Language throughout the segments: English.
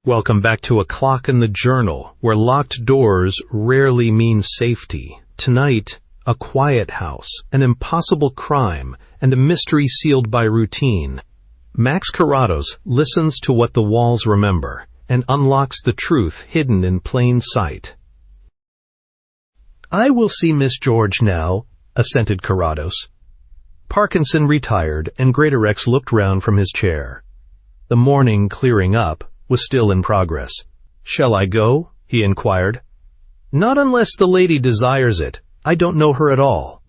Welcome back to A Clock in the Journal, where locked doors rarely mean safety. Tonight, a quiet house, an impossible crime, and a mystery sealed by routine. Max Carrados listens to what the walls remember and unlocks the truth hidden in plain sight. "I will see Miss George now," assented Carrados. Parkinson retired, and Greatorex looked round from his chair. The morning clearing up was still in progress. "Shall I go?" he inquired. "Not unless the lady desires it. I don't know her at all."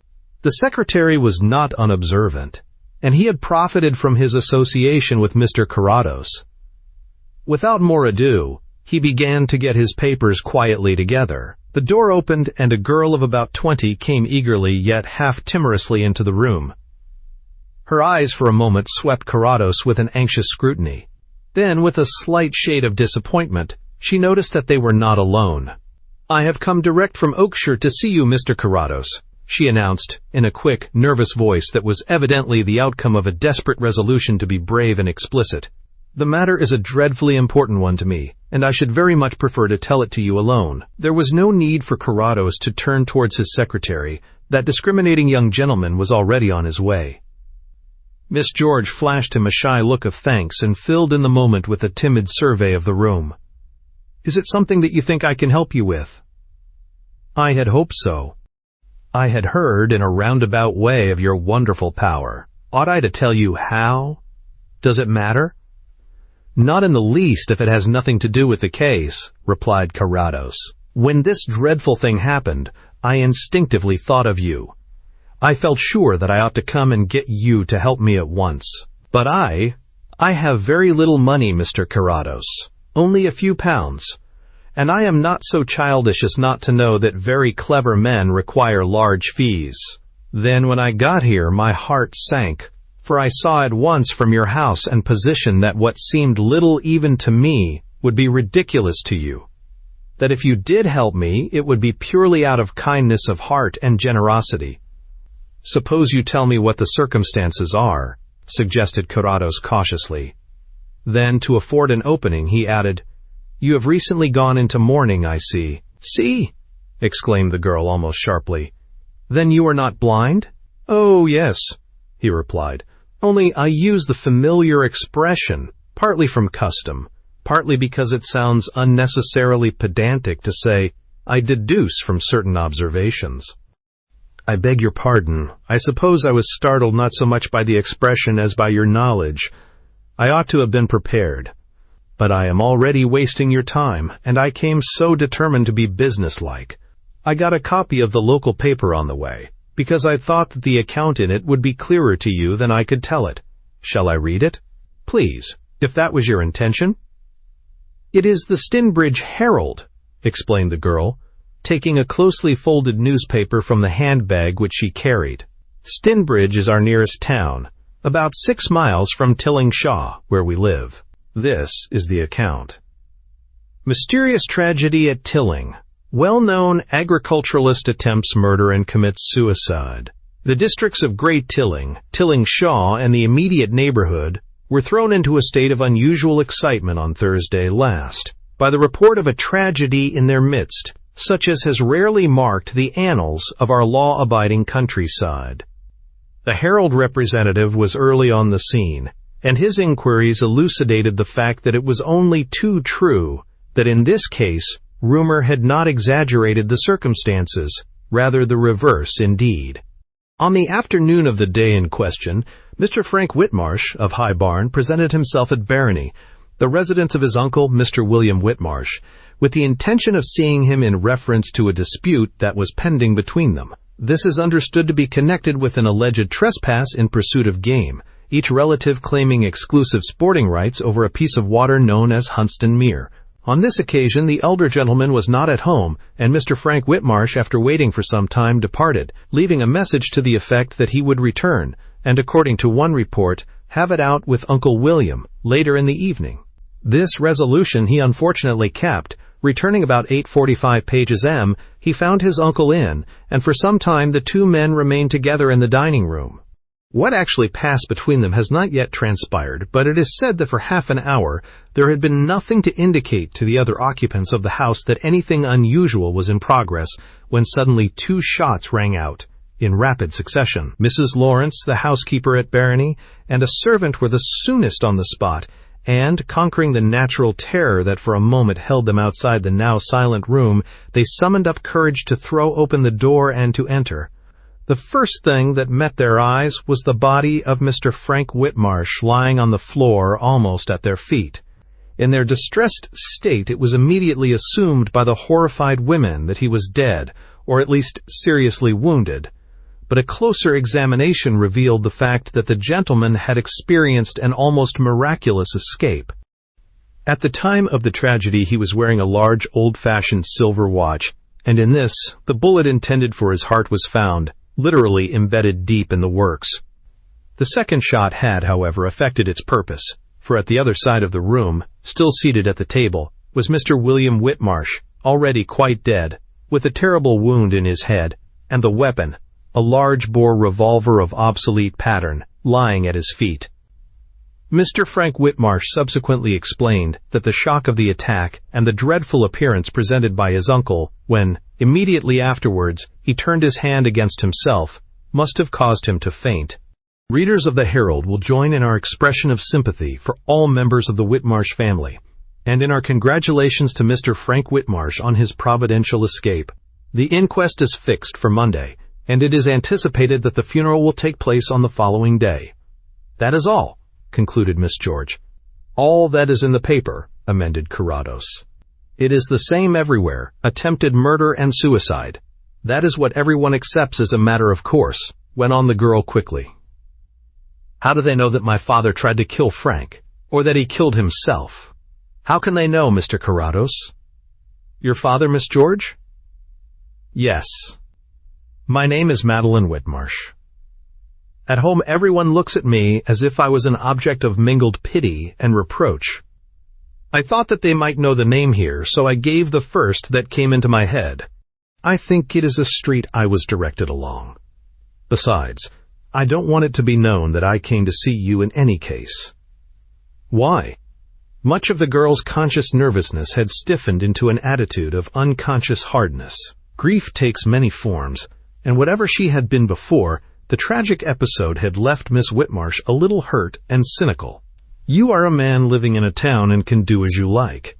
The secretary was not unobservant, and he had profited from his association with Mr. Carrados. Without more ado, he began to get his papers quietly together. The door opened, and a girl of about 20 came eagerly yet half timorously into the room. Her eyes for a moment swept Carrados with an anxious scrutiny. Then, with a slight shade of disappointment, she noticed that they were not alone. "I have come direct from Oakshire to see you, Mr. Carrados," she announced, in a quick, nervous voice that was evidently the outcome of a desperate resolution to be brave and explicit. "The matter is a dreadfully important one to me, and I should very much prefer to tell it to you alone." There was no need for Carrados to turn towards his secretary. That discriminating young gentleman was already on his way. Miss George flashed him a shy look of thanks and filled in the moment with a timid survey of the room. "Is it something that you think I can help you with?" "I had hoped so. I had heard in a roundabout way of your wonderful power. Ought I to tell you how? Does it matter?" "Not in the least if it has nothing to do with the case," replied Carrados. "When this dreadful thing happened, I instinctively thought of you. I felt sure that I ought to come and get you to help me at once. But I have very little money, Mr. Carrados, only a few pounds, and I am not so childish as not to know that very clever men require large fees. Then when I got here, my heart sank, for I saw at once from your house and position that what seemed little even to me would be ridiculous to you. That if you did help me, it would be purely out of kindness of heart and generosity." "Suppose you tell me what the circumstances are," suggested Carrados cautiously. Then, to afford an opening, he added, "You have recently gone into mourning, I see." "See?" exclaimed the girl almost sharply. "Then you are not blind?" "Oh, yes," he replied. "Only I use the familiar expression, partly from custom, partly because it sounds unnecessarily pedantic to say, I deduce from certain observations." "I beg your pardon. I suppose I was startled not so much by the expression as by your knowledge. I ought to have been prepared. But I am already wasting your time, and I came so determined to be businesslike. I got a copy of the local paper on the way, because I thought that the account in it would be clearer to you than I could tell it. Shall I read it?" "Please, if that was your intention." "It is the Stinbridge Herald," explained the girl, taking a closely folded newspaper from the handbag which she carried. "Stinbridge is our nearest town, about 6 miles from Tillingshaw, where we live. This is the account. Mysterious tragedy at Tilling. Well-known agriculturalist attempts murder and commits suicide. The districts of Great Tilling, Tillingshaw, and the immediate neighborhood were thrown into a state of unusual excitement on Thursday last by the report of a tragedy in their midst, such as has rarely marked the annals of our law-abiding countryside. The Herald representative was early on the scene, and his inquiries elucidated the fact that it was only too true that in this case rumor had not exaggerated the circumstances, rather the reverse indeed. On the afternoon of the day in question, Mr. Frank Whitmarsh of High Barn presented himself at Barony, the residence of his uncle, Mr. William Whitmarsh, with the intention of seeing him in reference to a dispute that was pending between them. This is understood to be connected with an alleged trespass in pursuit of game, each relative claiming exclusive sporting rights over a piece of water known as Hunston Mere. On this occasion, the elder gentleman was not at home, and Mr. Frank Whitmarsh, after waiting for some time, departed, leaving a message to the effect that he would return, and according to one report, have it out with Uncle William later in the evening. This resolution he unfortunately kept. Returning about 8:45 pages M, he found his uncle in, and for some time the two men remained together in the dining room. What actually passed between them has not yet transpired, but it is said that for half an hour there had been nothing to indicate to the other occupants of the house that anything unusual was in progress, when suddenly 2 shots rang out in rapid succession. Mrs. Lawrence, the housekeeper at Barony, and a servant were the soonest on the spot, and, conquering the natural terror that for a moment held them outside the now silent room, they summoned up courage to throw open the door and to enter. The first thing that met their eyes was the body of Mr. Frank Whitmarsh lying on the floor almost at their feet. In their distressed state, it was immediately assumed by the horrified women that he was dead, or at least seriously wounded. But a closer examination revealed the fact that the gentleman had experienced an almost miraculous escape. At the time of the tragedy, he was wearing a large, old-fashioned silver watch, and in this, the bullet intended for his heart was found, literally embedded deep in the works. The second shot had, however, effected its purpose, for at the other side of the room, still seated at the table, was Mr. William Whitmarsh, already quite dead, with a terrible wound in his head, and the weapon, a large-bore revolver of obsolete pattern, lying at his feet. Mr. Frank Whitmarsh subsequently explained that the shock of the attack and the dreadful appearance presented by his uncle, when, immediately afterwards, he turned his hand against himself, must have caused him to faint. Readers of the Herald will join in our expression of sympathy for all members of the Whitmarsh family, and in our congratulations to Mr. Frank Whitmarsh on his providential escape. The inquest is fixed for Monday, and it is anticipated that the funeral will take place on the following day. That is all, concluded Miss George. All that is in the paper, amended Carrados. It is the same everywhere, attempted murder and suicide. That is what everyone accepts as a matter of course, went on the girl quickly. How do they know that my father tried to kill Frank, or that he killed himself? How can they know, Mr. Carrados? Your father, Miss George? Yes. My name is Madeline Whitmarsh. At home, everyone looks at me as if I was an object of mingled pity and reproach. I thought that they might know the name here, so I gave the first that came into my head. I think it is a street I was directed along. Besides, I don't want it to be known that I came to see you in any case. Why? Much of the girl's conscious nervousness had stiffened into an attitude of unconscious hardness. Grief takes many forms, and whatever she had been before, the tragic episode had left Miss Whitmarsh a little hurt and cynical. You are a man living in a town and can do as you like.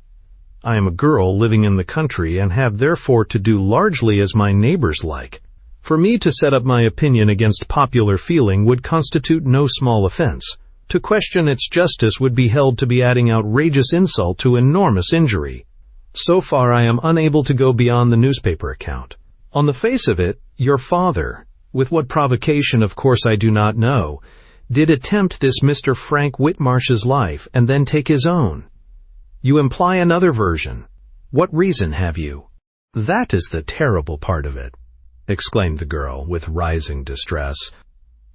I am a girl living in the country and have therefore to do largely as my neighbors like. For me to set up my opinion against popular feeling would constitute no small offense. To question its justice would be held to be adding outrageous insult to enormous injury. So far I am unable to go beyond the newspaper account. On the face of it, your father, with what provocation of course I do not know, did attempt this Mr. Frank Whitmarsh's life and then take his own. You imply another version. What reason have you? That is the terrible part of it, exclaimed the girl with rising distress.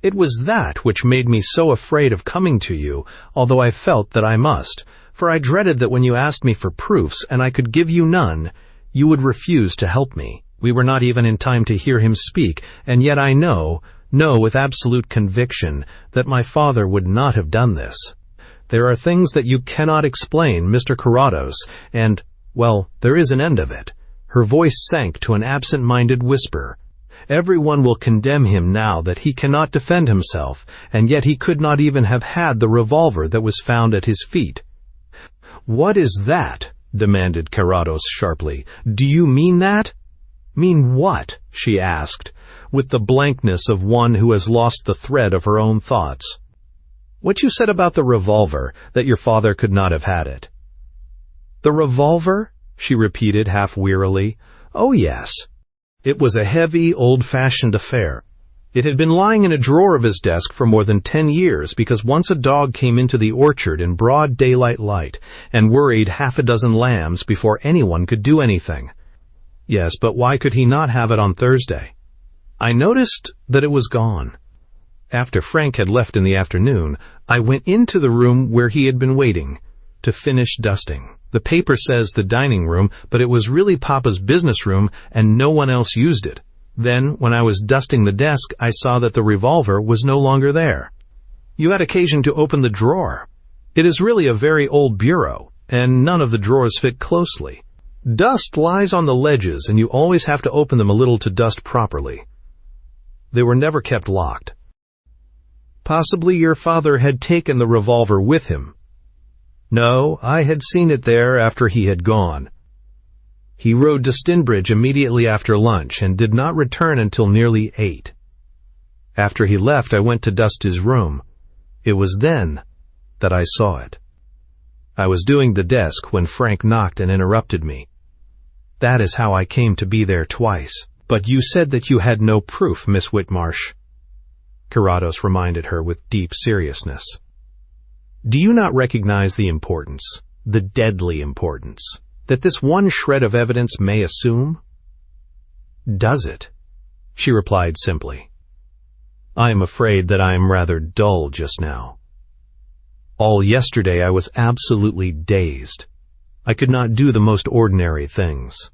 It was that which made me so afraid of coming to you, although I felt that I must, for I dreaded that when you asked me for proofs and I could give you none, you would refuse to help me. We were not even in time to hear him speak, and yet I know with absolute conviction, that my father would not have done this. There are things that you cannot explain, Mr. Carrados, and, well, there is an end of it. Her voice sank to an absent-minded whisper. Everyone will condemn him now that he cannot defend himself, and yet he could not even have had the revolver that was found at his feet. What is that? Demanded Carrados sharply. Do you mean that? Mean what? She asked, with the blankness of one who has lost the thread of her own thoughts. What you said about the revolver, that your father could not have had it. The revolver? She repeated half wearily. Oh, yes. It was a heavy, old-fashioned affair. It had been lying in a drawer of his desk for more than 10 years because once a dog came into the orchard in broad daylight light and worried half a dozen lambs before anyone could do anything. Yes, but why could he not have it on Thursday? I noticed that it was gone. After Frank had left in the afternoon, I went into the room where he had been waiting to finish dusting. The paper says the dining room, but it was really Papa's business room and no one else used it. Then, when I was dusting the desk, I saw that the revolver was no longer there. You had occasion to open the drawer. It is really a very old bureau, and none of the drawers fit closely. Dust lies on the ledges, and you always have to open them a little to dust properly. They were never kept locked. Possibly your father had taken the revolver with him. No, I had seen it there after he had gone. He rode to Stinbridge immediately after lunch and did not return until nearly 8. After he left, I went to dust his room. It was then that I saw it. I was doing the desk when Frank knocked and interrupted me. That is how I came to be there twice. But you said that you had no proof, Miss Whitmarsh. Carrados reminded her with deep seriousness. Do you not recognize the importance, the deadly importance, that this one shred of evidence may assume? Does it? She replied simply. I am afraid that I am rather dull just now. All yesterday I was absolutely dazed. I could not do the most ordinary things.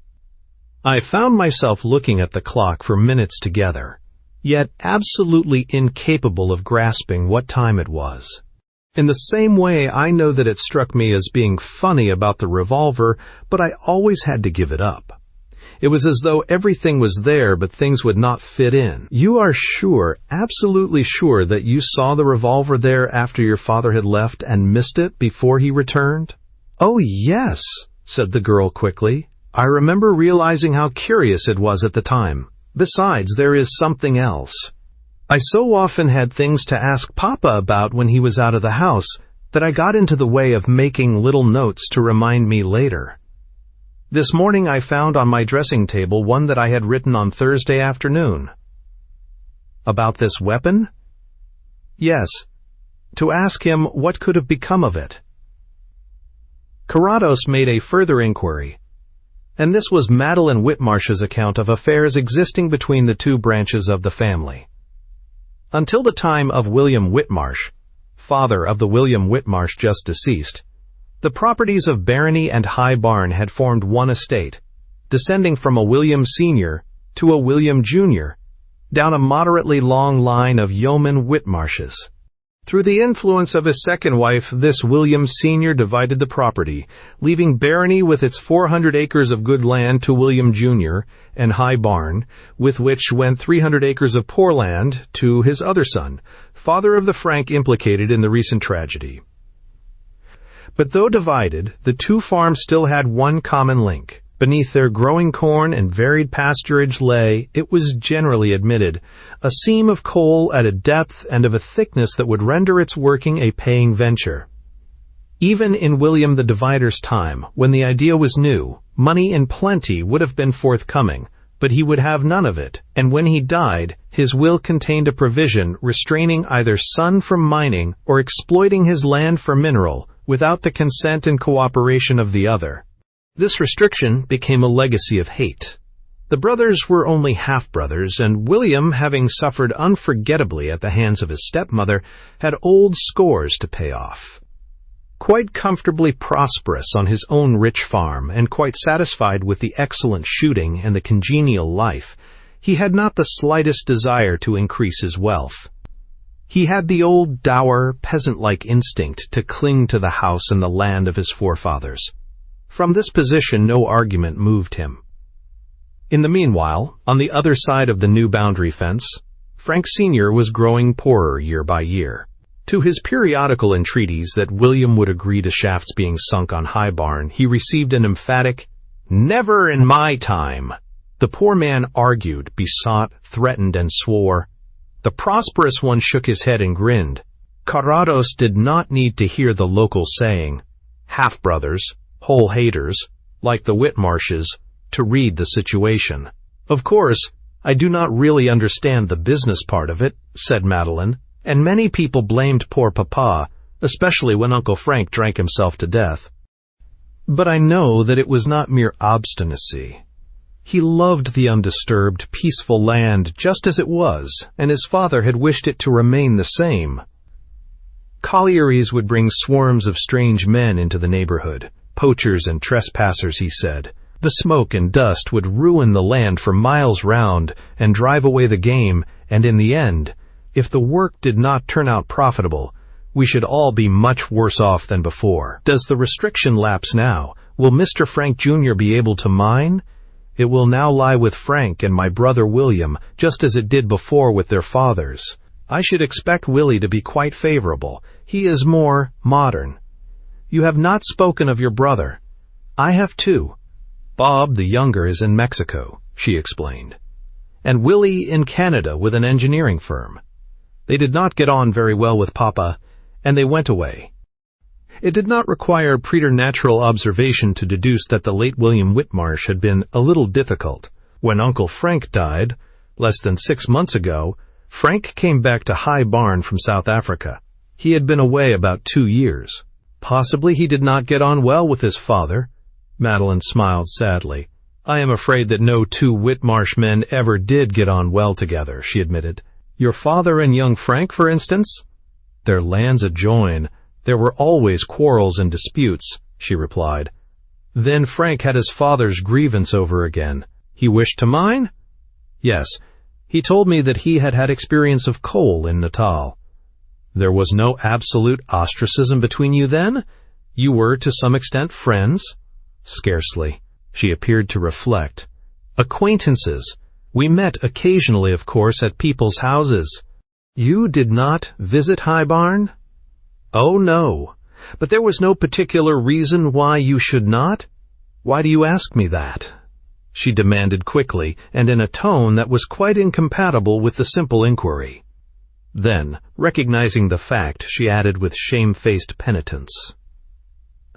I found myself looking at the clock for minutes together, yet absolutely incapable of grasping what time it was. In the same way, I know that it struck me as being funny about the revolver, but I always had to give it up. It was as though everything was there, but things would not fit in. You are sure, absolutely sure, that you saw the revolver there after your father had left and missed it before he returned? Oh, yes, said the girl quickly. I remember realizing how curious it was at the time. Besides, there is something else. I so often had things to ask Papa about when he was out of the house that I got into the way of making little notes to remind me later. This morning I found on my dressing table one that I had written on Thursday afternoon. About this weapon? Yes, to ask him what could have become of it. Carrados made a further inquiry, and this was Madeline Whitmarsh's account of affairs existing between the two branches of the family. Until the time of William Whitmarsh, father of the William Whitmarsh just deceased, the properties of Barony and High Barn had formed one estate, descending from a William Sr. to a William Jr., down a moderately long line of yeoman Whitmarshes. Through the influence of his second wife, this William Sr. divided the property, leaving Barony with its 400 acres of good land to William Jr., and High Barn, with which went 300 acres of poor land, to his other son, father of the Frank implicated in the recent tragedy. But though divided, the two farms still had one common link. Beneath their growing corn and varied pasturage lay, it was generally admitted, a seam of coal at a depth and of a thickness that would render its working a paying venture. Even in William the Divider's time, when the idea was new, money in plenty would have been forthcoming, but he would have none of it, and when he died, his will contained a provision restraining either son from mining or exploiting his land for mineral, without the consent and cooperation of the other. This restriction became a legacy of hate. The brothers were only half-brothers, and William, having suffered unforgettably at the hands of his stepmother, had old scores to pay off. Quite comfortably prosperous on his own rich farm, and quite satisfied with the excellent shooting and the congenial life, he had not the slightest desire to increase his wealth. He had the old dour, peasant-like instinct to cling to the house and the land of his forefathers. From this position no argument moved him. In the meanwhile, on the other side of the new boundary fence, Frank Sr. was growing poorer year by year. To his periodical entreaties that William would agree to shafts being sunk on High Barn, he received an emphatic, "Never in my time." The poor man argued, besought, threatened, and swore. The prosperous one shook his head and grinned. Carrados did not need to hear the local saying, half-brothers, whole haters, like the Whitmarshes, to read the situation. "Of course, I do not really understand the business part of it," said Madeline, and many people blamed poor Papa, especially when Uncle Frank drank himself to death. "But I know that it was not mere obstinacy. He loved the undisturbed, peaceful land just as it was, and his father had wished it to remain the same. Collieries would bring swarms of strange men into the neighborhood, poachers and trespassers, he said, The smoke and dust would ruin the land for miles round and drive away the game, and in the end, if the work did not turn out profitable, we should all be much worse off than before. Does the restriction lapse now? Will Mr. Frank Jr. be able to mine? It will now lie with Frank and my brother William, just as it did before with their fathers. I should expect Willie to be quite favorable. He is more modern. You have not spoken of your brother. I have too. Bob, the younger, is in Mexico, she explained, and Willie in Canada with an engineering firm. They did not get on very well with Papa, and they went away. It did not require preternatural observation to deduce that the late William Whitmarsh had been a little difficult. When Uncle Frank died, less than 6 months ago, Frank came back to High Barn from South Africa. He had been away about 2 years. Possibly he did not get on well with his father. Madeline smiled sadly. I am afraid that no two Whitmarsh men ever did get on well together, she admitted. Your father and young Frank, for instance? Their lands adjoin. There were always quarrels and disputes, she replied. Then Frank had his father's grievance over again. He wished to mine? Yes. He told me that he had had experience of coal in Natal. There was no absolute ostracism between you then? You were to some extent friends? Scarcely. She appeared to reflect. Acquaintances. We met occasionally, of course, at people's houses. You did not visit High Barn? Oh, no. But there was no particular reason why you should not? Why do you ask me that? She demanded quickly, and in a tone that was quite incompatible with the simple inquiry. Then, recognizing the fact, she added with shamefaced penitence.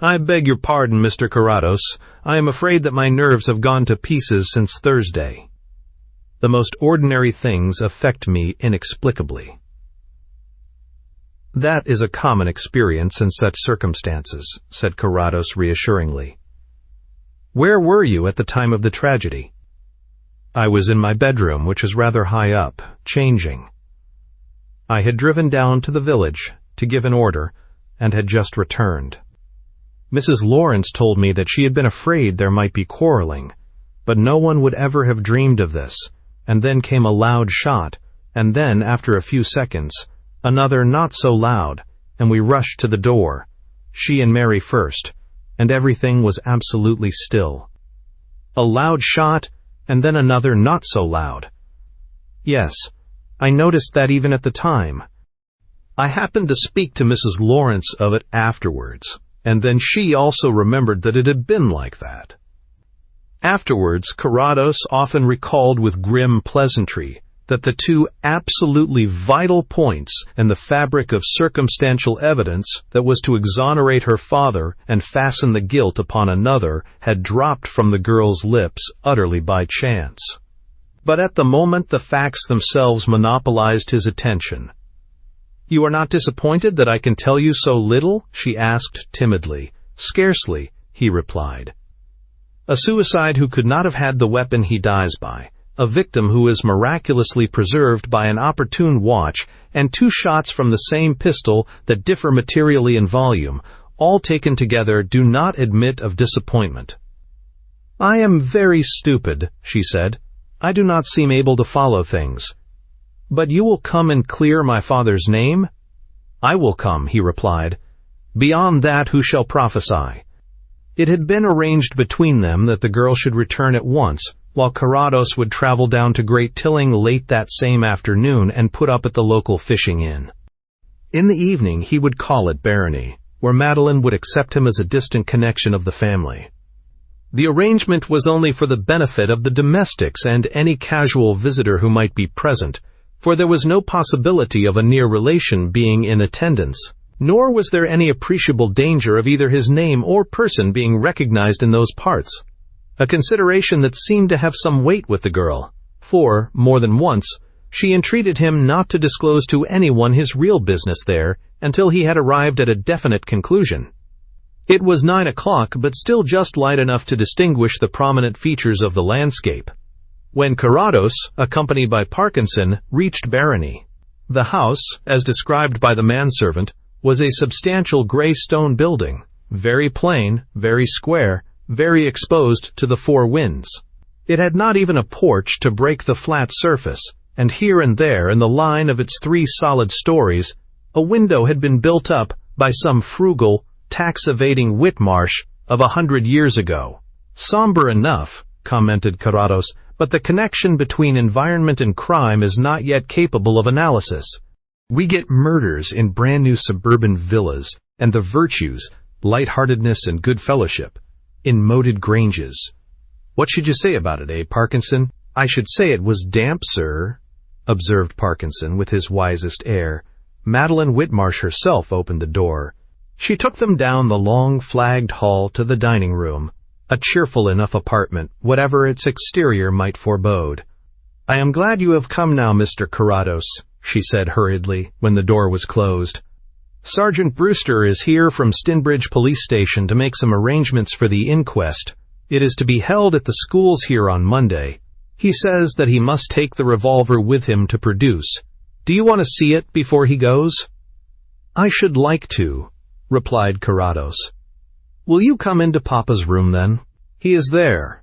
I beg your pardon, Mr. Carrados. I am afraid that my nerves have gone to pieces since Thursday. The most ordinary things affect me inexplicably. That is a common experience in such circumstances, said Carrados reassuringly. Where were you at the time of the tragedy? I was in my bedroom, which is rather high up, changing. I had driven down to the village to give an order and had just returned. Mrs. Lawrence told me that she had been afraid there might be quarreling, but no one would ever have dreamed of this, and then came a loud shot, and then, after a few seconds, another not so loud, and we rushed to the door, she and Mary first, and everything was absolutely still. A loud shot, and then another not so loud. Yes, I noticed that even at the time. I happened to speak to Mrs. Lawrence of it afterwards, and then she also remembered that it had been like that. Afterwards, Carrados often recalled with grim pleasantry that the two absolutely vital points in the fabric of circumstantial evidence that was to exonerate her father and fasten the guilt upon another had dropped from the girl's lips utterly by chance. But at the moment the facts themselves monopolized his attention. You are not disappointed that I can tell you so little? She asked timidly. Scarcely, he replied. A suicide who could not have had the weapon he dies by, a victim who is miraculously preserved by an opportune watch, and 2 shots from the same pistol that differ materially in volume, all taken together do not admit of disappointment. I am very stupid, she said. I do not seem able to follow things. But you will come and clear my father's name? I will come, he replied. Beyond that, who shall prophesy? It had been arranged between them that the girl should return at once, while Carrados would travel down to Great Tilling late that same afternoon and put up at the local fishing inn. In the evening he would call at Barony, where Madeline would accept him as a distant connection of the family. The arrangement was only for the benefit of the domestics and any casual visitor who might be present, for there was no possibility of a near relation being in attendance, nor was there any appreciable danger of either his name or person being recognized in those parts, a consideration that seemed to have some weight with the girl, for, more than once, she entreated him not to disclose to anyone his real business there until he had arrived at a definite conclusion. It was 9 o'clock, but still just light enough to distinguish the prominent features of the landscape, when Carrados, accompanied by Parkinson, reached Barony. The house, as described by the manservant, was a substantial gray stone building, very plain, very square, very exposed to the four winds. It had not even a porch to break the flat surface, and here and there in the line of its 3 solid stories, a window had been built up by some frugal, tax-evading Whitmarsh of 100 years ago. "Somber enough," commented Carrados, "but the connection between environment and crime is not yet capable of analysis. We get murders in brand-new suburban villas, and the virtues, lightheartedness and good fellowship, in moated granges. What should you say about it, Parkinson?" "I should say it was damp, sir," observed Parkinson with his wisest air. Madeline Whitmarsh herself opened the door. She took them down the long flagged hall to the dining room, a cheerful enough apartment, whatever its exterior might forebode. "I am glad you have come now, Mr. Carrados," she said hurriedly when the door was closed. "Sergeant Brewster is here from Stinbridge Police Station to make some arrangements for the inquest. It is to be held at the schools here on Monday. He says that he must take the revolver with him to produce. Do you want to see it before he goes?" "I should like to," replied Carrados. "Will you come into Papa's room, then? He is there."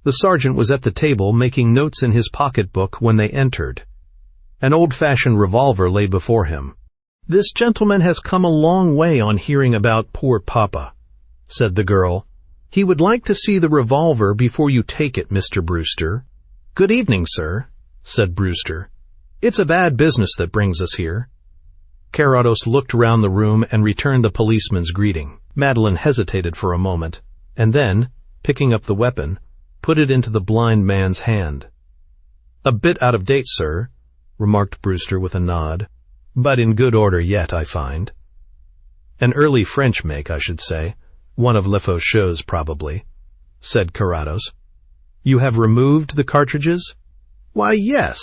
The sergeant was at the table making notes in his pocketbook when they entered. An old-fashioned revolver lay before him. "This gentleman has come a long way on hearing about poor Papa," said the girl. "He would like to see the revolver before you take it, Mr. Brewster." "Good evening, sir," said Brewster. "It's a bad business that brings us here." Carrados looked round the room and returned the policeman's greeting. Madeline hesitated for a moment, and then, picking up the weapon, put it into the blind man's hand. "A bit out of date, sir," remarked Brewster with a nod, "but in good order yet, I find." "An early French make, I should say. One of Lefaucheux's, probably," said Carrados. "You have removed the cartridges?" "Why, yes,"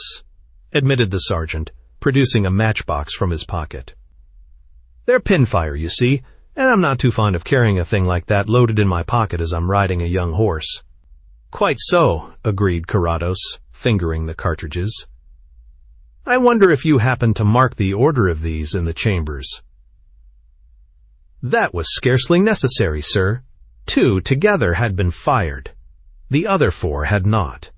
admitted the sergeant, producing a matchbox from his pocket. "They're pinfire, you see, and I'm not too fond of carrying a thing like that loaded in my pocket as I'm riding a young horse." "Quite so," agreed Carrados, fingering the cartridges. "I wonder if you happen to mark the order of these in the chambers?" "That was scarcely necessary, sir. 2 together had been fired. The other 4 had not.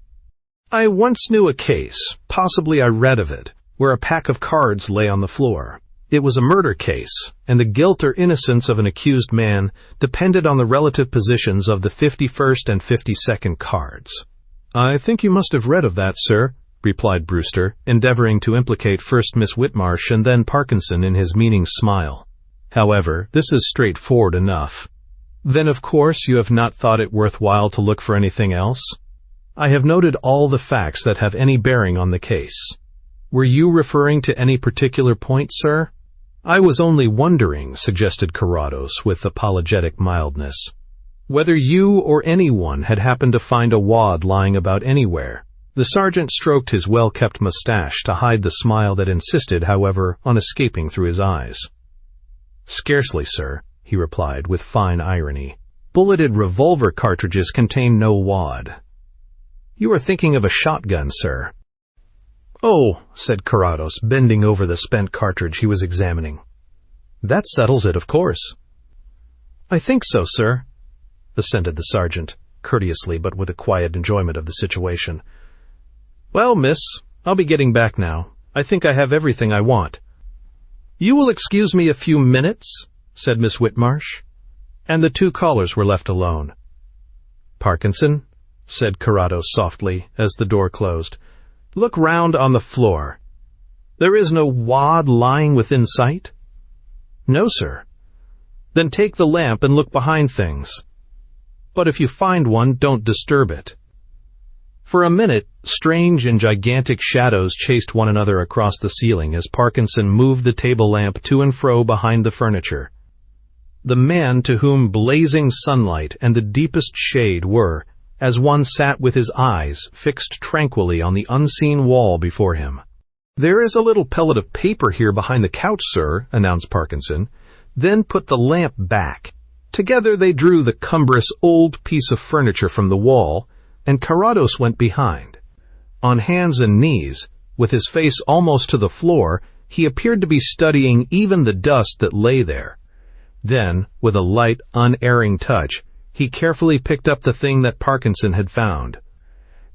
I once knew a case, possibly I read of it, where a pack of cards lay on the floor. It was a murder case, and the guilt or innocence of an accused man depended on the relative positions of the 51st and 52nd cards." "I think you must have read of that, sir," replied Brewster, endeavoring to implicate first Miss Whitmarsh and then Parkinson in his meaning smile. "However, this is straightforward enough." "Then of course you have not thought it worthwhile to look for anything else?" "I have noted all the facts that have any bearing on the case." "Were you referring to any particular point, sir?" "I was only wondering," suggested Carrados with apologetic mildness, "whether you or anyone had happened to find a wad lying about anywhere." The sergeant stroked his well-kept mustache to hide the smile that insisted, however, on escaping through his eyes. "Scarcely, sir," he replied with fine irony. "Bulleted revolver cartridges contain no wad." "You are thinking of a shotgun, sir." "Oh," said Carrados, bending over the spent cartridge he was examining. "That settles it, of course." "I think so, sir," assented the sergeant, courteously but with a quiet enjoyment of the situation. "Well, miss, I'll be getting back now. I think I have everything I want." "You will excuse me a few minutes," said Miss Whitmarsh, and the 2 callers were left alone. "Parkinson," said Carrados softly as the door closed, "look round on the floor. There is no wad lying within sight?" "No, sir." "Then take the lamp and look behind things. But if you find one, don't disturb it." For a minute, strange and gigantic shadows chased one another across the ceiling as Parkinson moved the table lamp to and fro behind the furniture. The man to whom blazing sunlight and the deepest shade were, as one sat with his eyes fixed tranquilly on the unseen wall before him. "There is a little pellet of paper here behind the couch, sir," announced Parkinson. "Then put the lamp back." Together they drew the cumbrous old piece of furniture from the wall, and Carrados went behind. On hands and knees, with his face almost to the floor, he appeared to be studying even the dust that lay there. Then, with a light, unerring touch, he carefully picked up the thing that Parkinson had found.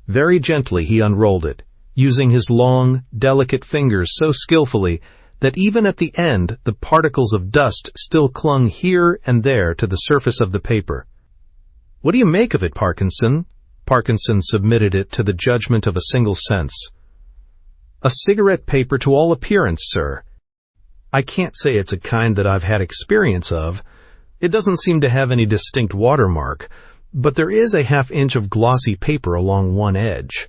Very gently he unrolled it, using his long, delicate fingers so skillfully that even at the end the particles of dust still clung here and there to the surface of the paper. "What do you make of it, Parkinson?" Parkinson submitted it to the judgment of a single sense. "A cigarette paper to all appearance, sir. I can't say it's a kind that I've had experience of. It doesn't seem to have any distinct watermark, but there is a half-inch of glossy paper along one edge."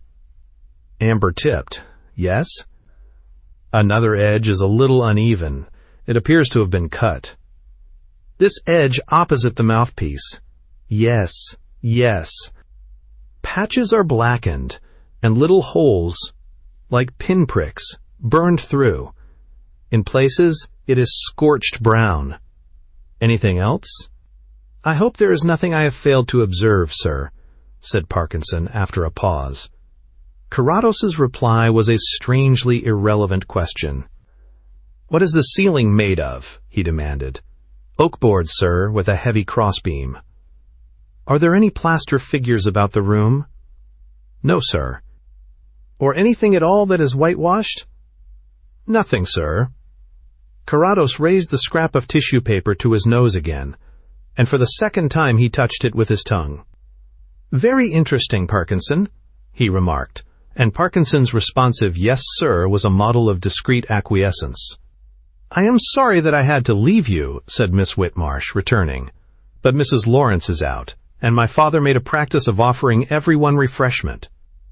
"Amber-tipped, yes?" "Another edge is a little uneven. It appears to have been cut." "This edge opposite the mouthpiece?" "Yes, yes. Patches are blackened, and little holes, like pinpricks, burned through. In places, it is scorched brown." "Anything else?" "I hope there is nothing I have failed to observe, sir," said Parkinson after a pause. Carrados's reply was a strangely irrelevant question. "What is the ceiling made of?" he demanded. "Oak boards, sir, with a heavy crossbeam." "Are there any plaster figures about the room?" "No, sir." "Or anything at all that is whitewashed?" "Nothing, sir." Carrados raised the scrap of tissue paper to his nose again, and for the second time he touched it with his tongue. "Very interesting, Parkinson," he remarked, and Parkinson's responsive "yes, sir" was a model of discreet acquiescence. "I am sorry that I had to leave you," said Miss Whitmarsh, returning, "but Mrs. Lawrence is out, and my father made a practice of offering everyone refreshment."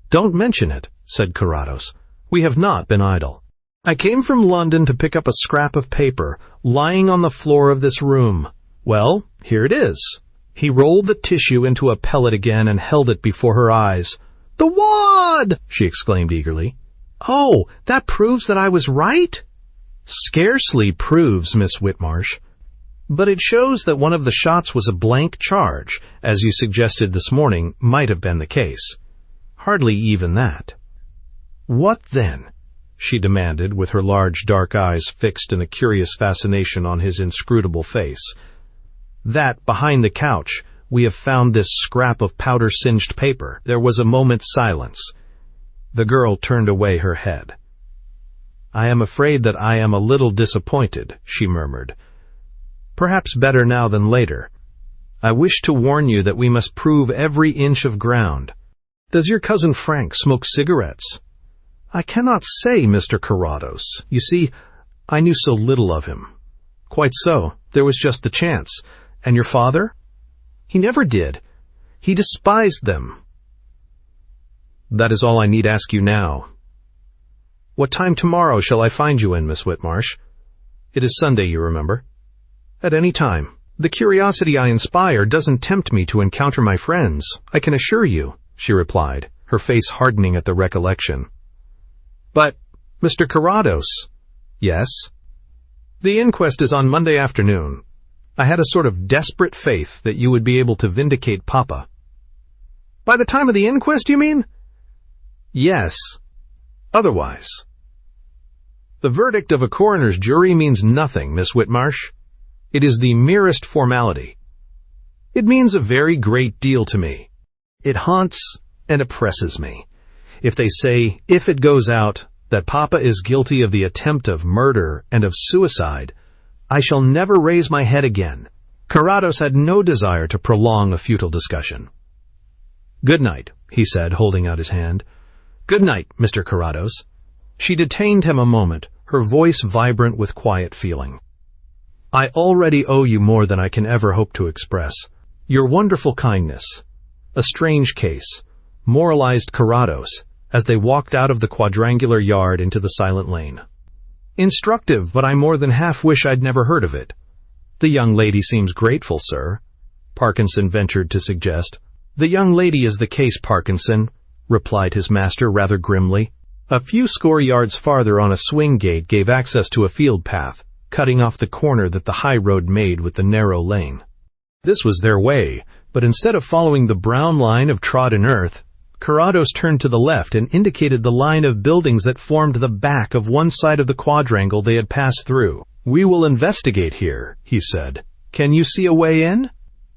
"Don't mention it," said Carrados. "We have not been idle. I came from London to pick up a scrap of paper lying on the floor of this room. Well, here it is." He rolled the tissue into a pellet again and held it before her eyes. "The wad!" she exclaimed eagerly. "Oh, that proves that I was right?" "Scarcely proves, Miss Whitmarsh. But it shows that one of the shots was a blank charge, as you suggested this morning might have been the case. Hardly even that." "What then?" she demanded, with her large dark eyes fixed in a curious fascination on his inscrutable face. "That, behind the couch, we have found this scrap of powder-singed paper." There was a moment's silence. The girl turned away her head. "I am afraid that I am a little disappointed," she murmured. "Perhaps better now than later. I wish to warn you that we must prove every inch of ground. Does your cousin Frank smoke cigarettes?" "I cannot say, Mr. Carrados. You see, I knew so little of him." "Quite so. There was just the chance. And your father?" "He never did. He despised them." "That is all I need ask you now. What time tomorrow shall I find you in, Miss Whitmarsh? It is Sunday, you remember." "At any time. The curiosity I inspire doesn't tempt me to encounter my friends, I can assure you," she replied, her face hardening at the recollection. "But, Mr. Carrados." "Yes?" "The inquest is on Monday afternoon. I had a sort of desperate faith that you would be able to vindicate Papa." "By the time of the inquest, you mean?" "Yes. Otherwise." "The verdict of a coroner's jury means nothing, Miss Whitmarsh. It is the merest formality." "It means a very great deal to me. It haunts and oppresses me. If they say, if it goes out, that Papa is guilty of the attempt of murder and of suicide, I shall never raise my head again." Carrados had no desire to prolong a futile discussion. "Good night," he said, holding out his hand. "Good night, Mr. Carrados." She detained him a moment, her voice vibrant with quiet feeling. "I already owe you more than I can ever hope to express. Your wonderful kindness." "A strange case," moralized Carrados, as they walked out of the quadrangular yard into the silent lane. "Instructive, but I more than half wish I'd never heard of it." "The young lady seems grateful, sir," Parkinson ventured to suggest. "The young lady is the case, Parkinson," replied his master rather grimly. A few score yards farther on a swing gate gave access to a field path, cutting off the corner that the high road made with the narrow lane. This was their way, but instead of following the brown line of trodden earth, Carrados turned to the left and indicated the line of buildings that formed the back of one side of the quadrangle they had passed through. "We will investigate here," he said. "Can you see a way in?"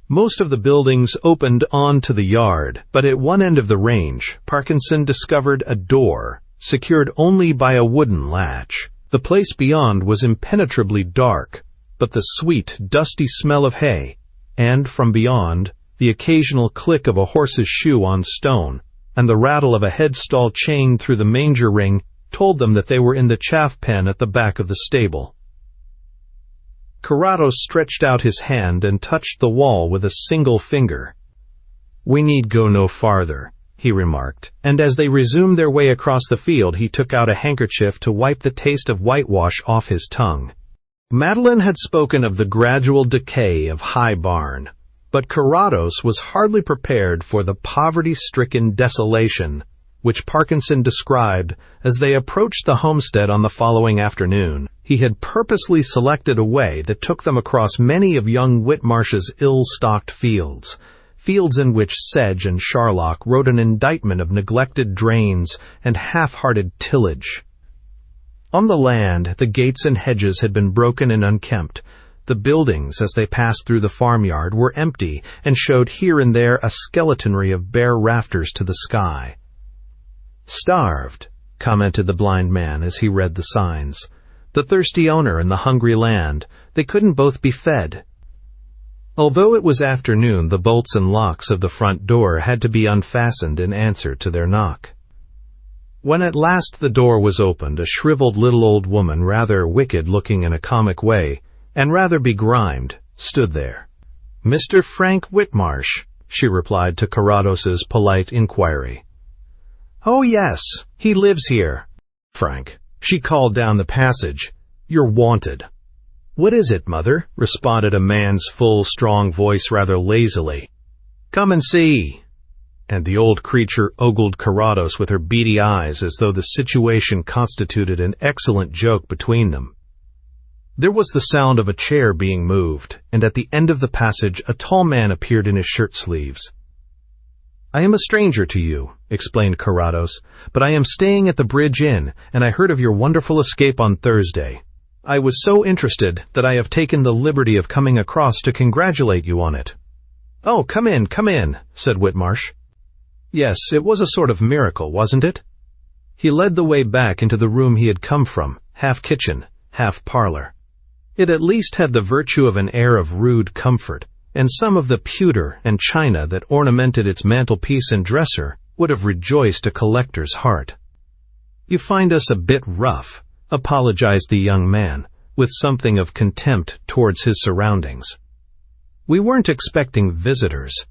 Most of the buildings opened onto the yard, but at one end of the range, Parkinson discovered a door, secured only by a wooden latch. The place beyond was impenetrably dark, but the sweet, dusty smell of hay, and, from beyond, the occasional click of a horse's shoe on stone, and the rattle of a headstall chained through the manger ring told them that they were in the chaff pen at the back of the stable. Carrados stretched out his hand and touched the wall with a single finger. "We need go no farther," he remarked, and as they resumed their way across the field he took out a handkerchief to wipe the taste of whitewash off his tongue. Madeline had spoken of the gradual decay of High Barn, but Carrados was hardly prepared for the poverty-stricken desolation which Parkinson described as they approached the homestead on the following afternoon. He had purposely selected a way that took them across many of young Whitmarsh's ill-stocked fields in which Sedge and Sharlock wrote an indictment of neglected drains and half-hearted tillage. On the land, the gates and hedges had been broken and unkempt. The buildings, as they passed through the farmyard, were empty and showed here and there a skeletonry of bare rafters to the sky. "Starved," commented the blind man as he read the signs. "The thirsty owner and the hungry land. They couldn't both be fed." Although it was afternoon, the bolts and locks of the front door had to be unfastened in answer to their knock. When at last the door was opened, a shriveled little old woman, rather wicked-looking in a comic way, and rather begrimed, stood there. "Mr. Frank Whitmarsh," she replied to Carrados's polite inquiry. "Oh, yes, he lives here." "Frank," she called down the passage, "you're wanted." "What is it, Mother?" responded a man's full, strong voice rather lazily. "Come and see." And the old creature ogled Carrados with her beady eyes as though the situation constituted an excellent joke between them. There was the sound of a chair being moved, and at the end of the passage a tall man appeared in his shirt-sleeves. "I am a stranger to you," explained Carrados, "but I am staying at the Bridge Inn, and I heard of your wonderful escape on Thursday. I was so interested that I have taken the liberty of coming across to congratulate you on it." "Oh, come in," said Whitmarsh. "Yes, it was a sort of miracle, wasn't it?" He led the way back into the room he had come from, half kitchen, half parlor. It at least had the virtue of an air of rude comfort, and some of the pewter and china that ornamented its mantelpiece and dresser would have rejoiced a collector's heart. "You find us a bit rough," apologized the young man, with something of contempt towards his surroundings. "We weren't expecting visitors.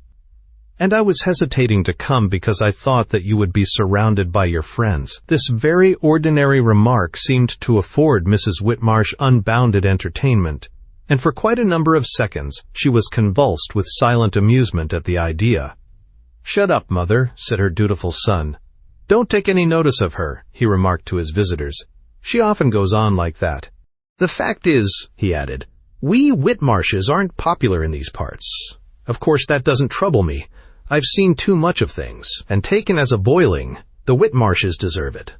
And I was hesitating to come because I thought that you would be surrounded by your friends." This very ordinary remark seemed to afford Mrs. Whitmarsh unbounded entertainment, and for quite a number of seconds she was convulsed with silent amusement at the idea. "Shut up, Mother," said her dutiful son. "Don't take any notice of her," he remarked to his visitors. "She often goes on like that. The fact is," he added, "we Whitmarshes aren't popular in these parts. Of course, that doesn't trouble me. I've seen too much of things, and taken as a boiling, the Whitmarshes deserve it."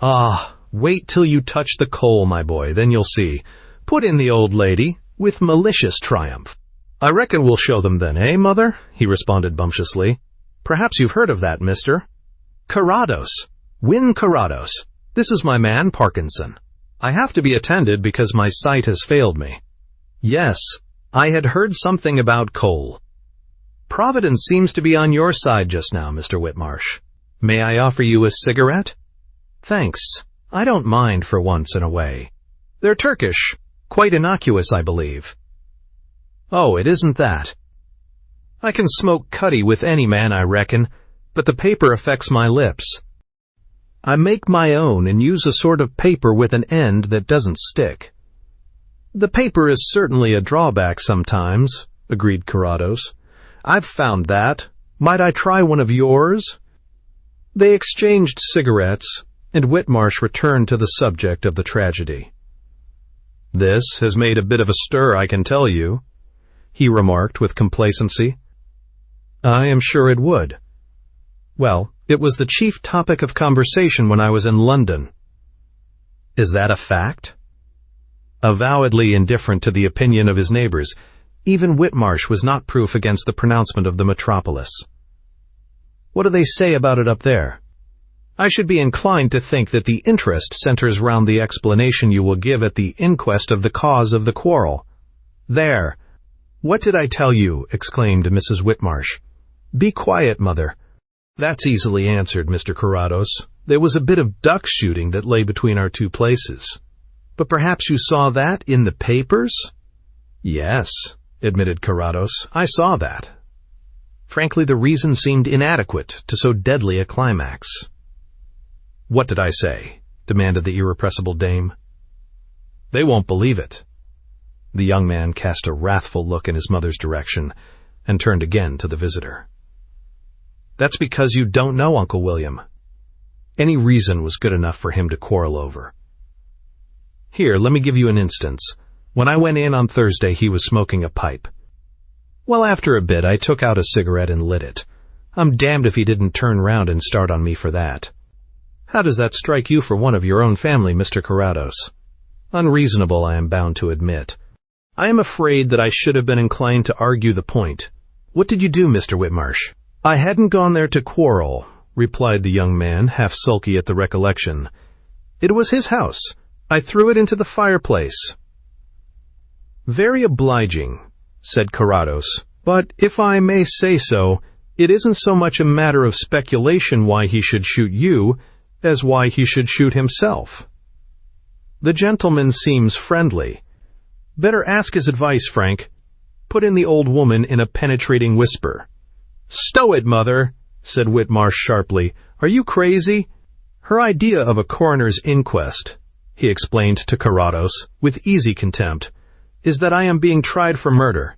"Ah, wait till you touch the coal, my boy, then you'll see," put in the old lady, with malicious triumph. "I reckon we'll show them then, eh, Mother?" he responded bumptiously. "Perhaps you've heard of that, Mr. Carrados. Win Carrados. This is my man, Parkinson. I have to be attended because my sight has failed me." "Yes, I had heard something about coal. Providence seems to be on your side just now, Mr. Whitmarsh. May I offer you a cigarette?" "Thanks. I don't mind for once in a way. They're Turkish. Quite innocuous, I believe." "Oh, it isn't that. I can smoke cutty with any man, I reckon, but the paper affects my lips. I make my own and use a sort of paper with an end that doesn't stick." "The paper is certainly a drawback sometimes," agreed Carrados. "I've found that. Might I try one of yours?" They exchanged cigarettes, and Whitmarsh returned to the subject of the tragedy. "This has made a bit of a stir, I can tell you," he remarked with complacency. "I am sure it would. Well, it was the chief topic of conversation when I was in London." "Is that a fact?" Avowedly indifferent to the opinion of his neighbors, Even Whitmarsh was not proof against the pronouncement of the metropolis. "What do they say about it up there?" "I should be inclined to think that the interest centers round the explanation you will give at the inquest of the cause of the quarrel." "There! What did I tell you?" exclaimed Mrs. Whitmarsh. "Be quiet, mother." "That's easily answered, Mr. Carrados. There was a bit of duck shooting that lay between our two places." "But perhaps you saw that in the papers?" "Yes," admitted Carrados, "I saw that." Frankly, the reason seemed inadequate to so deadly a climax. "What did I say?" demanded the irrepressible dame. "They won't believe it." The young man cast a wrathful look in his mother's direction and turned again to the visitor. "That's because you don't know Uncle William." Any reason was good enough for him to quarrel over. "Here, let me give you an instance. When I went in on Thursday, he was smoking a pipe. Well, after a bit, I took out a cigarette and lit it. I'm damned if he didn't turn round and start on me for that. How does that strike you for one of your own family, Mr. Carrados? Unreasonable, I am bound to admit. I am afraid that I should have been inclined to argue the point. What did you do, Mr. Whitmarsh?" "I hadn't gone there to quarrel," replied the young man, half sulky at the recollection. "It was his house. I threw it into the fireplace." "Very obliging," said Carrados, "but if I may say so, it isn't so much a matter of speculation why he should shoot you as why he should shoot himself. The gentleman seems friendly. Better ask his advice, Frank," put in the old woman in a penetrating whisper. "Stow it, mother," said Whitmarsh sharply. "Are you crazy?" "Her idea of a coroner's inquest," he explained to Carrados with easy contempt, "is that I am being tried for murder.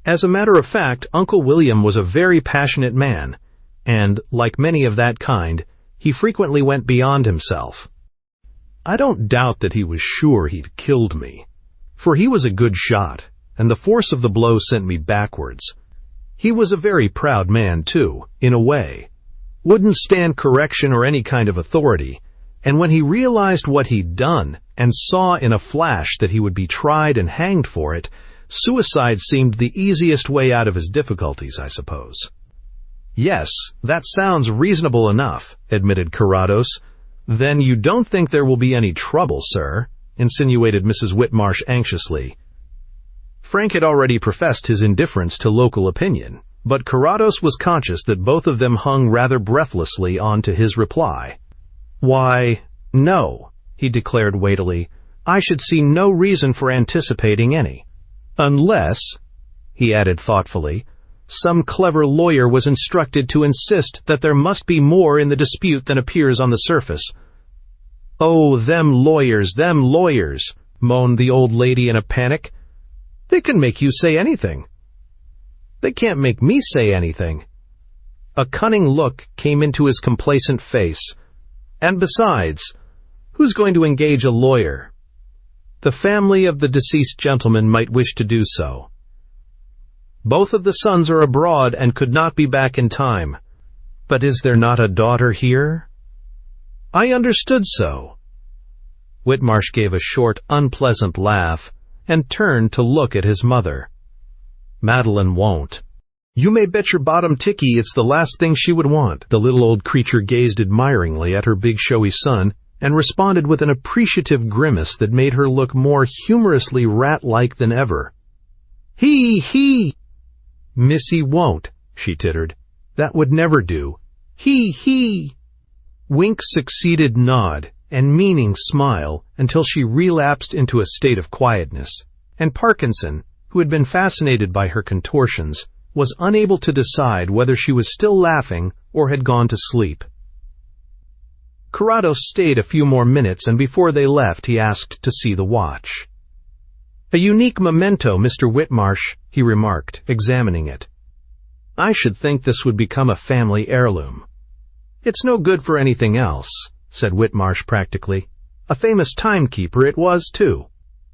As a matter of fact, Uncle William was a very passionate man, and, like many of that kind, he frequently went beyond himself. I don't doubt that he was sure he'd killed me, for he was a good shot, and the force of the blow sent me backwards. He was a very proud man, too, in a way. Wouldn't stand correction or any kind of authority, and when he realized what he'd done and saw in a flash that he would be tried and hanged for it, suicide seemed the easiest way out of his difficulties, I suppose." "Yes, that sounds reasonable enough," admitted Carrados. "Then you don't think there will be any trouble, sir?" insinuated Mrs. Whitmarsh anxiously. Frank had already professed his indifference to local opinion, but Carrados was conscious that both of them hung rather breathlessly on to his reply. "Why, no," he declared weightily. "I should see no reason for anticipating any. Unless," he added thoughtfully, "some clever lawyer was instructed to insist that there must be more in the dispute than appears on the surface." "Oh, them lawyers, moaned the old lady in a panic. "They can make you say anything." "They can't make me say anything." A cunning look came into his complacent face. "And besides, who's going to engage a lawyer? The family of the deceased gentleman might wish to do so. Both of the sons are abroad and could not be back in time. But is there not a daughter here?" "I understood so." Whitmarsh gave a short, unpleasant laugh and turned to look at his mother. "Madeline won't. You may bet your bottom ticky it's the last thing she would want." The little old creature gazed admiringly at her big showy son and responded with an appreciative grimace that made her look more humorously rat-like than ever. He! "Missy won't," she tittered. "That would never do. He!" Wink succeeded nod and meaning smile until she relapsed into a state of quietness, and Parkinson, who had been fascinated by her contortions, was unable to decide whether she was still laughing or had gone to sleep. Carrados stayed a few more minutes, and before they left he asked to see the watch. "A unique memento, Mr. Whitmarsh," he remarked, examining it. "I should think this would become a family heirloom." "It's no good for anything else," said Whitmarsh practically. "A famous timekeeper it was, too.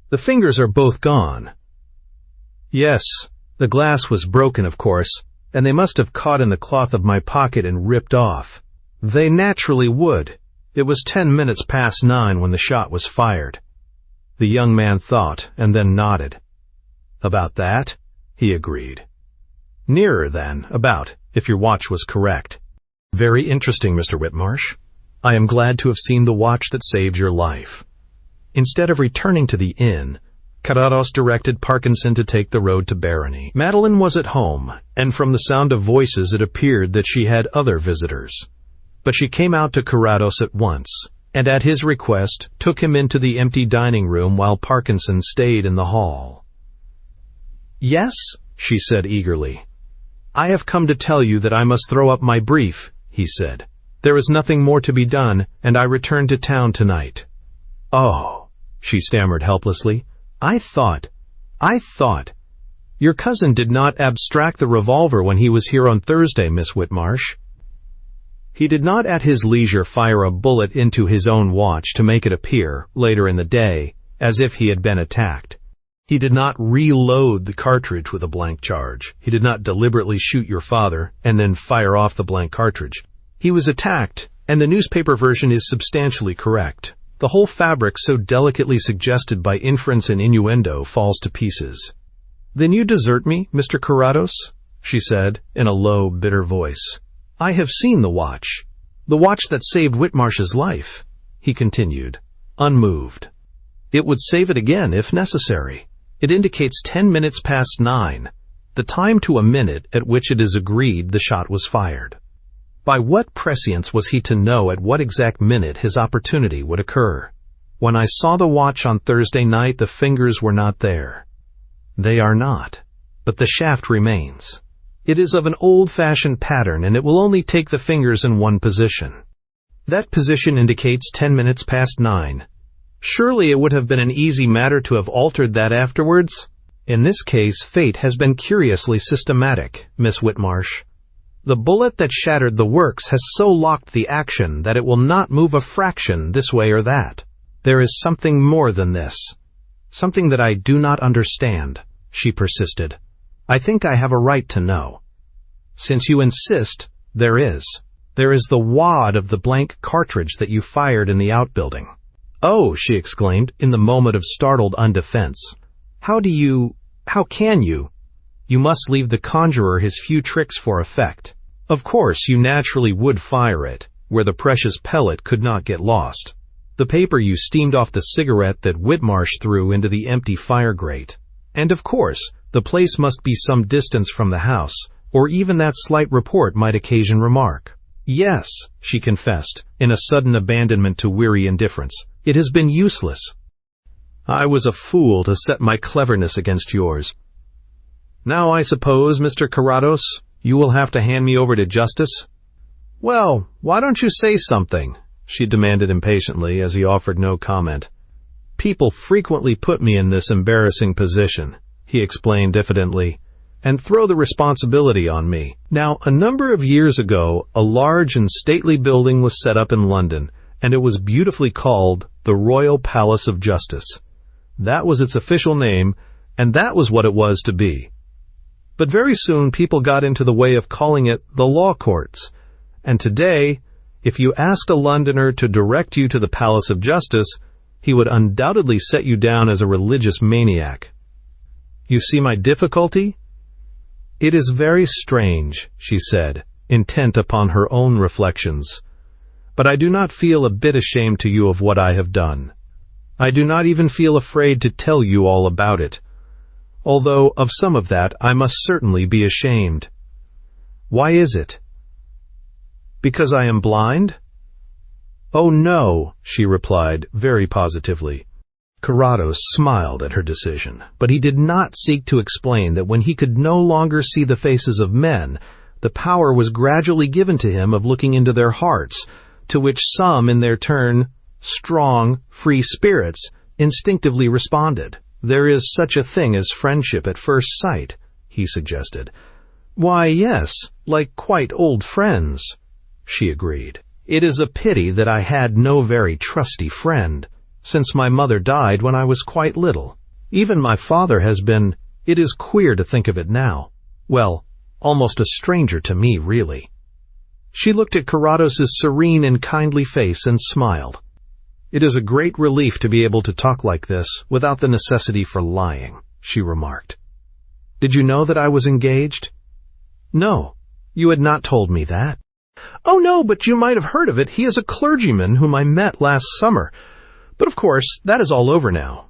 The fingers are both gone." "Yes, the glass was broken, of course, and they must have caught in the cloth of my pocket and ripped off. They naturally would. It was 10 minutes past 9 when the shot was fired." The young man thought and then nodded. "About that?" he agreed. Nearer, then, about, if your watch was correct. Very interesting, Mr. Whitmarsh. I am glad to have seen the watch that saved your life. Instead of returning to the inn, Carrados directed Parkinson to take the road to Barony. Madeline was at home, and from the sound of voices it appeared that she had other visitors. But she came out to Carrados at once, and at his request took him into the empty dining room while Parkinson stayed in the hall. "Yes," she said eagerly. "I have come to tell you that I must throw up my brief," he said. "There is nothing more to be done, and I return to town tonight." "Oh," she stammered helplessly. I thought. Your cousin did not abstract the revolver when he was here on Thursday, Miss Whitmarsh." He did not at his leisure fire a bullet into his own watch to make it appear, later in the day, as if he had been attacked. He did not reload the cartridge with a blank charge. He did not deliberately shoot your father and then fire off the blank cartridge. He was attacked, and the newspaper version is substantially correct. The whole fabric so delicately suggested by inference and innuendo falls to pieces. "Then you desert me, Mr. Carrados?" she said, in a low, bitter voice. "I have seen the watch that saved Whitmarsh's life," he continued, unmoved. "It would save it again if necessary. It indicates 10 minutes past 9, the time to a minute at which it is agreed the shot was fired. By what prescience was he to know at what exact minute his opportunity would occur? When I saw the watch on Thursday night, the fingers were not there. They are not, but the shaft remains. It is of an old-fashioned pattern, and it will only take the fingers in one position. That position indicates 10 minutes past 9. Surely it would have been an easy matter to have altered that afterwards? In this case, fate has been curiously systematic, Miss Whitmarsh. The bullet that shattered the works has so locked the action that it will not move a fraction this way or that. There is something more than this. Something that I do not understand," she persisted. "I think I have a right to know." "Since you insist, there is. There is the wad of the blank cartridge that you fired in the outbuilding." "Oh," she exclaimed, in the moment of startled undefense. How can you? You must leave the conjurer his few tricks for effect. Of course, you naturally would fire it, where the precious pellet could not get lost. The paper you steamed off the cigarette that Whitmarsh threw into the empty fire grate. And of course, the place must be some distance from the house, or even that slight report might occasion remark. "Yes," she confessed, in a sudden abandonment to weary indifference. "It has been useless. I was a fool to set my cleverness against yours. Now I suppose, Mr. Carrados, you will have to hand me over to justice?" "Well, why don't you say something?" she demanded impatiently as he offered no comment. "People frequently put me in this embarrassing position," he explained diffidently, "and throw the responsibility on me. Now, a number of years ago, a large and stately building was set up in London, and it was beautifully called the Royal Palace of Justice. That was its official name, and that was what it was to be. But very soon people got into the way of calling it the law courts, and today, if you asked a Londoner to direct you to the Palace of Justice, he would undoubtedly set you down as a religious maniac. You see my difficulty?" "It is very strange," she said, intent upon her own reflections. "But I do not feel a bit ashamed to you of what I have done. I do not even feel afraid to tell you all about it, although of some of that I must certainly be ashamed." "Why is it?" "Because I am blind?" "Oh, no," she replied, very positively. Carrados smiled at her decision, but he did not seek to explain that when he could no longer see the faces of men, the power was gradually given to him of looking into their hearts, to which some, in their turn, strong, free spirits, instinctively responded. "There is such a thing as friendship at first sight," he suggested. "Why, yes, like quite old friends," she agreed. "It is a pity that I had no very trusty friend, since my mother died when I was quite little. Even my father has been, it is queer to think of it now, well, almost a stranger to me, really." She looked at Carrados's serene and kindly face and smiled. "It is a great relief to be able to talk like this without the necessity for lying," she remarked. Did you know that I was engaged?" "No, you had not told me that." "Oh, no, but you might have heard of it. He is a clergyman whom I met last summer. But of course, that is all over now."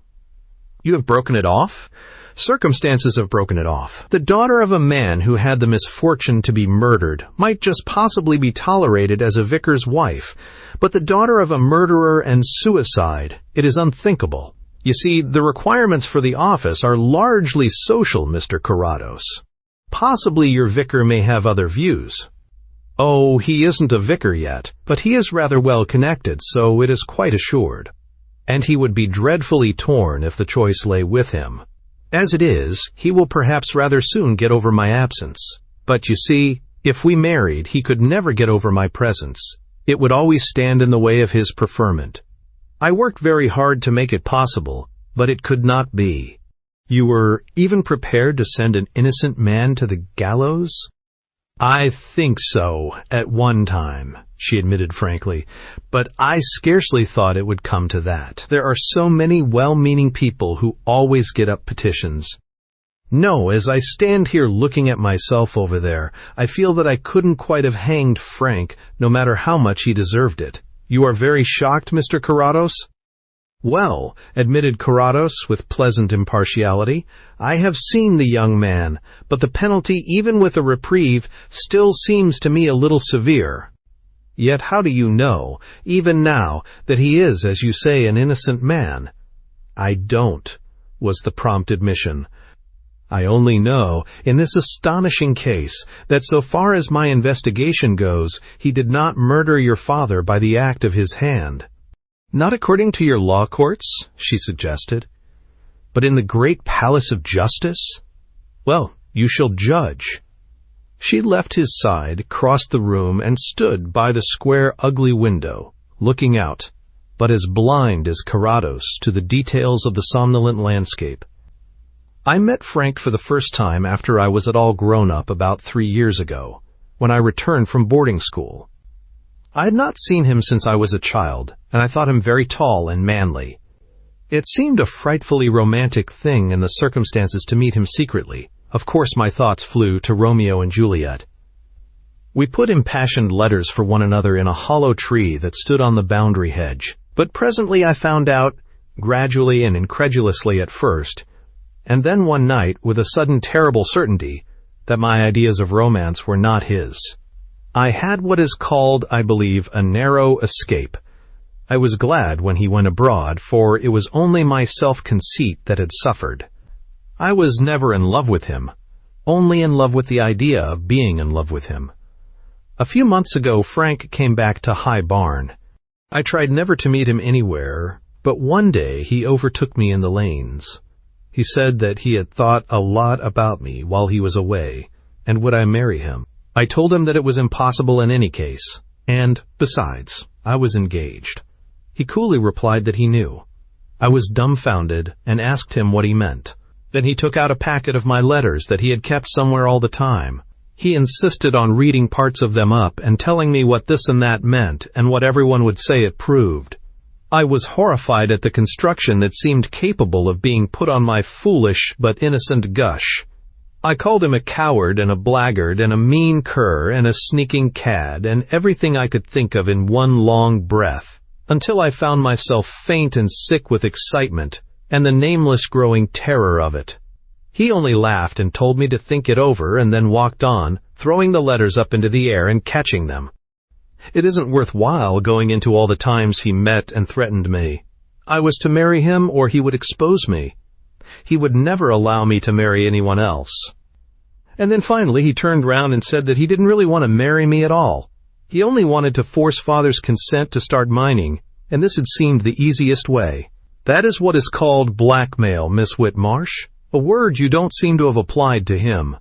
"You have broken it off?" "Circumstances have broken it off. The daughter of a man who had the misfortune to be murdered might just possibly be tolerated as a vicar's wife, but the daughter of a murderer and suicide, it is unthinkable. You see, the requirements for the office are largely social, Mr. Carrados. Possibly your vicar may have other views." "Oh, he isn't a vicar yet, but he is rather well connected, so it is quite assured. And he would be dreadfully torn if the choice lay with him. As it is, he will perhaps rather soon get over my absence. But you see, if we married, he could never get over my presence. It would always stand in the way of his preferment. I worked very hard to make it possible, but it could not be." "You were even prepared to send an innocent man to the gallows?" "I think so, at one time," she admitted frankly, "but I scarcely thought it would come to that. There are so many well-meaning people who always get up petitions. No, as I stand here looking at myself over there, I feel that I couldn't quite have hanged Frank, no matter how much he deserved it." "You are very shocked, Mr. Carrados?" "Well," admitted Carrados with pleasant impartiality, "I have seen the young man, but the penalty, even with a reprieve, still seems to me a little severe." "Yet how do you know, even now, that he is, as you say, an innocent man?" "I don't," was the prompt admission. "I only know, in this astonishing case, that so far as my investigation goes, he did not murder your father by the act of his hand." "Not according to your law courts?" she suggested. "But in the great palace of justice? Well, you shall judge." She left his side, crossed the room, and stood by the square, ugly window, looking out, but as blind as Carrados to the details of the somnolent landscape. I met Frank for the first time after I was at all grown up about 3 years ago, when I returned from boarding school. I had not seen him since I was a child, and I thought him very tall and manly. It seemed a frightfully romantic thing in the circumstances to meet him secretly. Of course my thoughts flew to Romeo and Juliet. We put impassioned letters for one another in a hollow tree that stood on the boundary hedge, but presently I found out, gradually and incredulously at first, and then one night with a sudden terrible certainty, that my ideas of romance were not his. I had what is called, I believe, a narrow escape. I was glad when he went abroad, for it was only my self-conceit that had suffered. I was never in love with him, only in love with the idea of being in love with him. A few months ago, Frank came back to High Barn. I tried never to meet him anywhere, but one day he overtook me in the lanes. He said that he had thought a lot about me while he was away, and would I marry him? I told him that it was impossible in any case, and, besides, I was engaged. He coolly replied that he knew. I was dumbfounded and asked him what he meant. Then he took out a packet of my letters that he had kept somewhere all the time. He insisted on reading parts of them up and telling me what this and that meant and what everyone would say it proved. I was horrified at the construction that seemed capable of being put on my foolish but innocent gush. I called him a coward and a blackguard and a mean cur and a sneaking cad and everything I could think of in one long breath, until I found myself faint and sick with excitement and the nameless growing terror of it. He only laughed and told me to think it over and then walked on, throwing the letters up into the air and catching them. It isn't worthwhile going into all the times he met and threatened me. I was to marry him or he would expose me. He would never allow me to marry anyone else. And then finally he turned round and said that he didn't really want to marry me at all. He only wanted to force Father's consent to start mining, and this had seemed the easiest way. That is what is called blackmail, Miss Whitmarsh, a word you don't seem to have applied to him.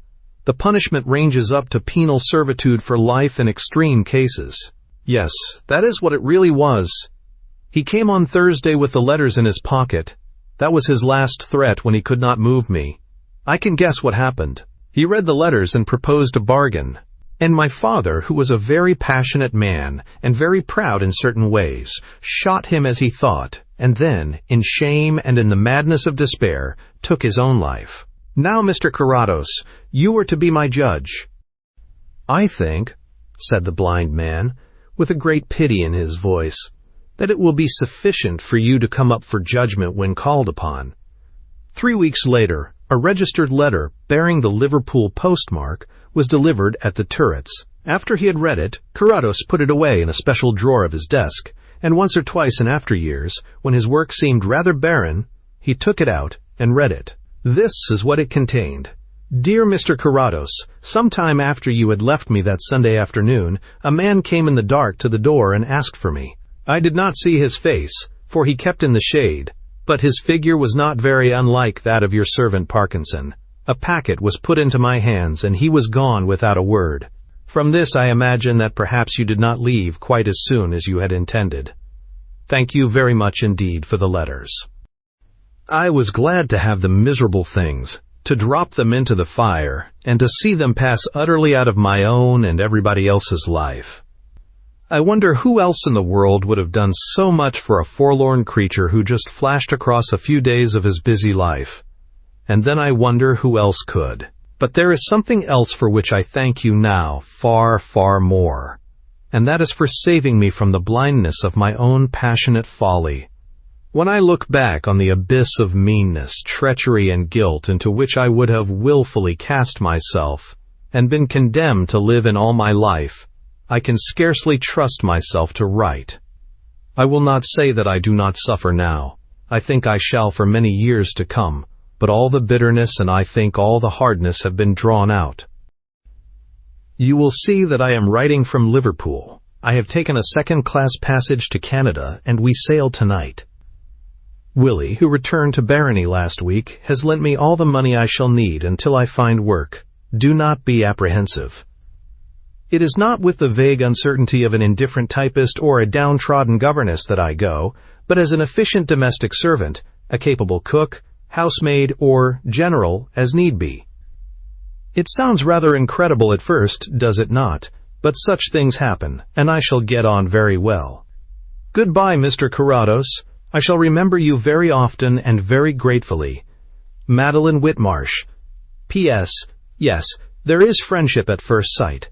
The punishment ranges up to penal servitude for life in extreme cases. Yes, that is what it really was. He came on Thursday with the letters in his pocket. That was his last threat when he could not move me. I can guess what happened. He read the letters and proposed a bargain. And my father, who was a very passionate man and very proud in certain ways, shot him as he thought, and then, in shame and in the madness of despair, took his own life. Now, Mr. Carrados, you are to be my judge." "I think," said the blind man, with a great pity in his voice, "that it will be sufficient for you to come up for judgment when called upon." 3 weeks later, a registered letter bearing the Liverpool postmark was delivered at the Turrets. After he had read it, Carrados put it away in a special drawer of his desk, and once or twice in after years, when his work seemed rather barren, he took it out and read it. This is what it contained. "Dear Mr. Carrados, some time after you had left me that Sunday afternoon, a man came in the dark to the door and asked for me. I did not see his face, for he kept in the shade, but his figure was not very unlike that of your servant Parkinson. A packet was put into my hands, and he was gone without a word. From this I imagine that perhaps you did not leave quite as soon as you had intended. Thank you very much indeed for the letters. I was glad to have the miserable things, to drop them into the fire, and to see them pass utterly out of my own and everybody else's life. I wonder who else in the world would have done so much for a forlorn creature who just flashed across a few days of his busy life. And then I wonder who else could. But there is something else for which I thank you now far, far more, and that is for saving me from the blindness of my own passionate folly. When I look back on the abyss of meanness, treachery, and guilt into which I would have willfully cast myself, and been condemned to live in all my life, I can scarcely trust myself to write. I will not say that I do not suffer now. I think I shall for many years to come, but all the bitterness and I think all the hardness have been drawn out. You will see that I am writing from Liverpool. I have taken a second-class passage to Canada, and we sail tonight. Willie, who returned to Barony last week, has lent me all the money I shall need until I find work. Do not be apprehensive. It is not with the vague uncertainty of an indifferent typist or a downtrodden governess that I go, but as an efficient domestic servant, a capable cook, housemaid, or general, as need be. It sounds rather incredible at first, does it not? But such things happen, and I shall get on very well. Goodbye, Mr. Carrados. I shall remember you very often and very gratefully. Madeline Whitmarsh. P.S. Yes, there is friendship at first sight.